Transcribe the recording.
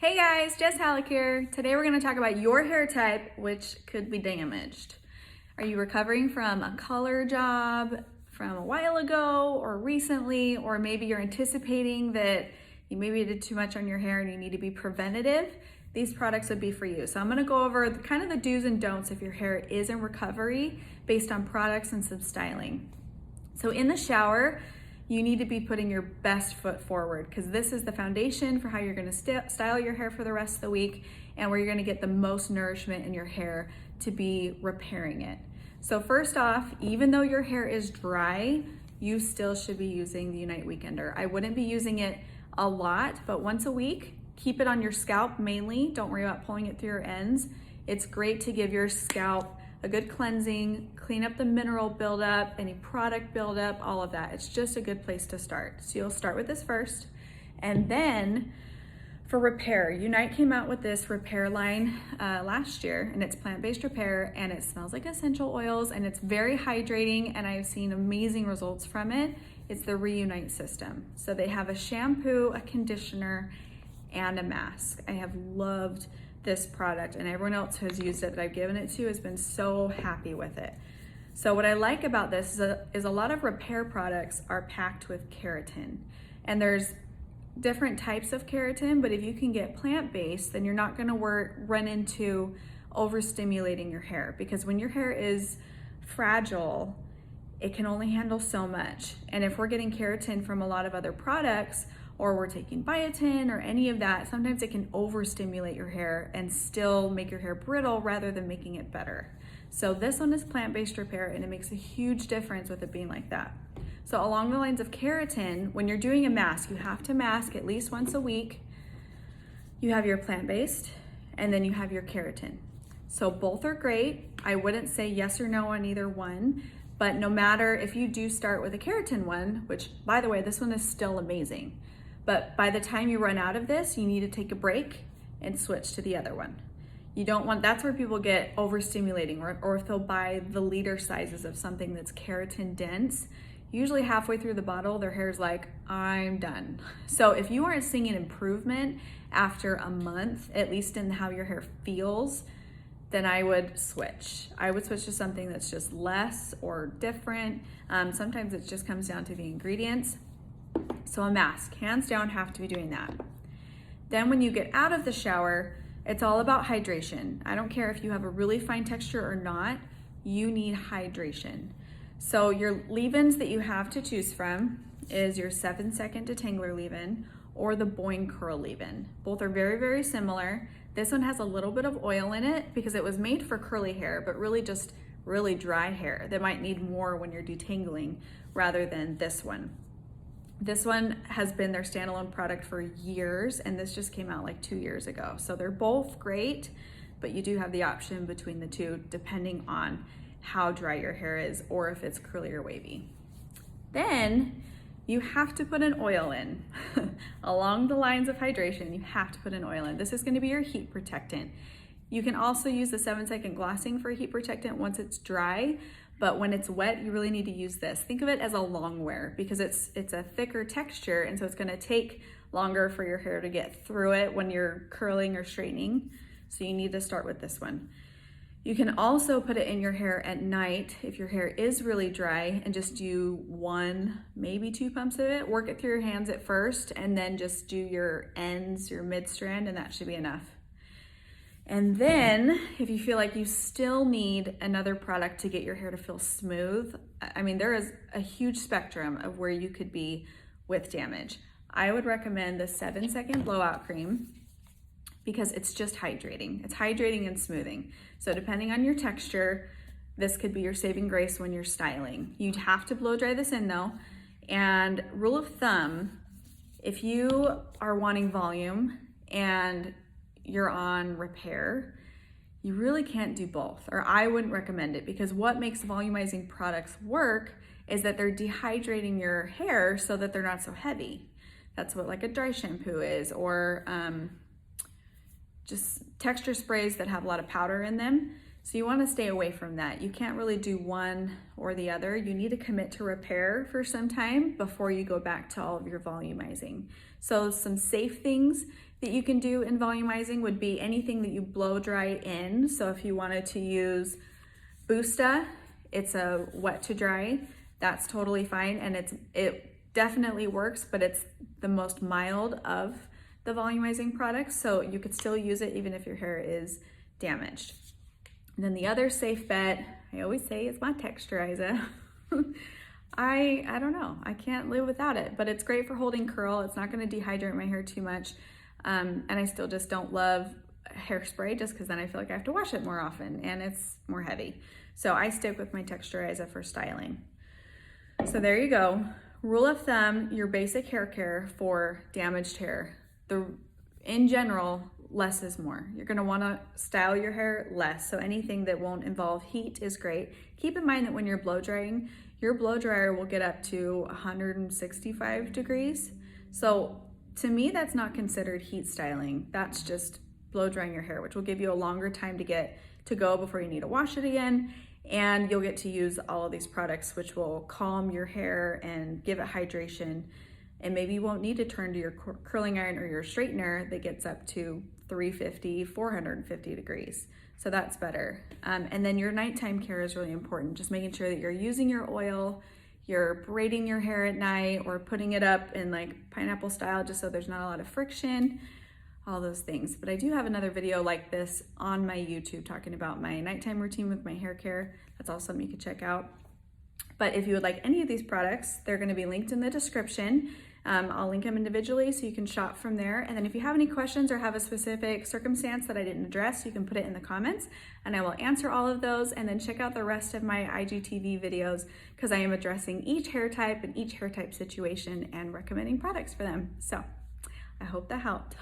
Hey guys, Jess Hallock here. Today we're going to talk about your hair type, which could be damaged. Are you recovering from a color job from a while ago or recently, or maybe you're anticipating that you maybe did too much on your hair and you need to be preventative? These products would be for you. So I'm going to go over kind of the do's and don'ts if your hair is in recovery based on products and some styling. So in the shower, you need to be putting your best foot forward because this is the foundation for how you're going to style your hair for the rest of the week and where you're going to get the most nourishment in your hair to be repairing it. So first off, even though your hair is dry, you still should be using the Unite Weekender. I wouldn't be using it a lot, but once a week, keep it on your scalp mainly. Don't worry about pulling it through your ends. It's great to give your scalp a good cleansing, clean up the mineral buildup, any product buildup, all of that. It's just a good place to start. So you'll start with this first. And then for repair, Unite came out with this repair line last year, and it's plant-based repair, and it smells like essential oils, and it's very hydrating, and I've seen amazing results from it. It's the Reunite system. So they have a shampoo, a conditioner, and a mask. I have loved this product, and everyone else who has used it that I've given it to has been so happy with it. So what I like about this is a lot of repair products are packed with keratin, and there's different types of keratin, but if you can get plant-based, then you're not going to run into overstimulating your hair, because when your hair is fragile, it can only handle so much. And if we're getting keratin from a lot of other products, or we're taking biotin or any of that, sometimes it can overstimulate your hair and still make your hair brittle rather than making it better. So this one is plant-based repair, and it makes a huge difference with it being like that. So along the lines of keratin, when you're doing a mask, you have to mask at least once a week. You have your plant-based, and then you have your keratin. So both are great. I wouldn't say yes or no on either one, but no matter if you do start with a keratin one, which by the way, this one is still amazing. But by the time you run out of this, you need to take a break and switch to the other one. You don't want, that's where people get overstimulating, or if they'll buy the liter sizes of something that's keratin dense, usually halfway through the bottle, their hair's like, I'm done. So if you aren't seeing an improvement after a month, at least in how your hair feels, then I would switch. I would switch to something that's just less or different. Sometimes it just comes down to the ingredients. So a mask, hands down, have to be doing that. Then when you get out of the shower, it's all about hydration. I don't care if you have a really fine texture or not, you need hydration. So your leave-ins that you have to choose from is your 7-second detangler leave-in or the Boing curl leave-in. Both are very, very similar. This one has a little bit of oil in it because it was made for curly hair, but really just really dry hair that might need more when you're detangling rather than this one. This one has been their standalone product for years, and this just came out like 2 years ago. So they're both great, but you do have the option between the two depending on how dry your hair is or if it's curly or wavy. Then you have to put an oil in. Along the lines of hydration, you have to put an oil in. This is going to be your heat protectant. You can also use the 7-second glossing for a heat protectant once it's dry, but when it's wet, you really need to use this. Think of it as a long wear because it's a thicker texture, and so it's gonna take longer for your hair to get through it when you're curling or straightening. So you need to start with this one. You can also put it in your hair at night if your hair is really dry and just do 1, maybe 2 pumps of it. Work it through your hands at first and then just do your ends, your mid-strand, and that should be enough. And then if you feel like you still need another product to get your hair to feel smooth, I mean, there is a huge spectrum of where you could be with damage. I would recommend the 7-second blowout cream because it's just hydrating. It's hydrating and smoothing. So depending on your texture, this could be your saving grace when you're styling. You'd have to blow dry this in though. And rule of thumb, if you are wanting volume and you're on repair, you really can't do both, or I wouldn't recommend it, because what makes volumizing products work is that they're dehydrating your hair so that they're not so heavy. That's what like a dry shampoo is, or just texture sprays that have a lot of powder in them. So you want to stay away from that. You can't really do one or the other. You need to commit to repair for some time before you go back to all of your volumizing. So some safe things, that you can do in volumizing would be anything that you blow dry in. So if you wanted to use Boosta, it's a wet to dry, that's totally fine, and it definitely works, but it's the most mild of the volumizing products, so you could still use it even if your hair is damaged. And then the other safe bet, I always say, is my texturizer. I don't know, I can't live without it, but it's great for holding curl. It's not going to dehydrate my hair too much, and I still just don't love hairspray just because then I feel like I have to wash it more often and it's more heavy. So I stick with my texturizer for styling. So there you go. Rule of thumb, your basic hair care for damaged hair. In general, less is more. You're gonna wanna style your hair less, so anything that won't involve heat is great. Keep in mind that when you're blow drying, your blow dryer will get up to 165 degrees. So to me, that's not considered heat styling. That's just blow drying your hair, which will give you a longer time to go before you need to wash it again. And you'll get to use all of these products, which will calm your hair and give it hydration. And maybe you won't need to turn to your curling iron or your straightener that gets up to 350, 450 degrees. So that's better. And then your nighttime care is really important. Just making sure that you're using your oil, you're braiding your hair at night or putting it up in like pineapple style just so there's not a lot of friction, all those things. But I do have another video like this on my YouTube talking about my nighttime routine with my hair care. That's also something you could check out. But if you would like any of these products, they're going to be linked in the description. I'll link them individually so you can shop from there. And then if you have any questions or have a specific circumstance that I didn't address, you can put it in the comments and I will answer all of those. And then check out the rest of my IGTV videos because I am addressing each hair type and each hair type situation and recommending products for them. So I hope that helped.